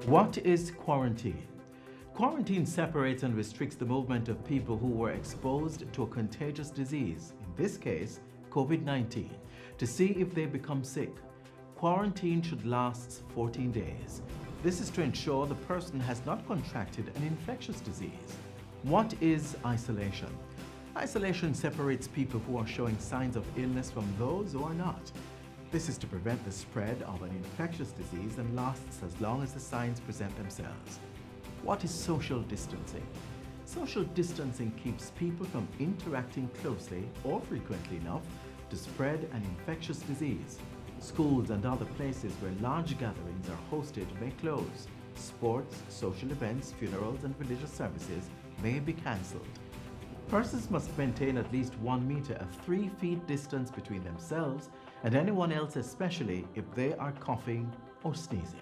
What is quarantine? Quarantine separates and restricts the movement of people who were exposed to a contagious disease, in this case, COVID-19, to see if they become sick. Quarantine should last 14 days. This is to ensure the person has not contracted an infectious disease. What is isolation? Isolation separates people who are showing signs of illness from those who are not. This is to prevent the spread of an infectious disease and lasts as long as the signs present themselves. What is social distancing? Social distancing keeps people from interacting closely or frequently enough to spread an infectious disease. Schools and other places where large gatherings are hosted may close. Sports, social events, funerals, and religious services may be cancelled. Persons must maintain at least 1 meter, a 3 feet distance between themselves and anyone else, especially if they are coughing or sneezing.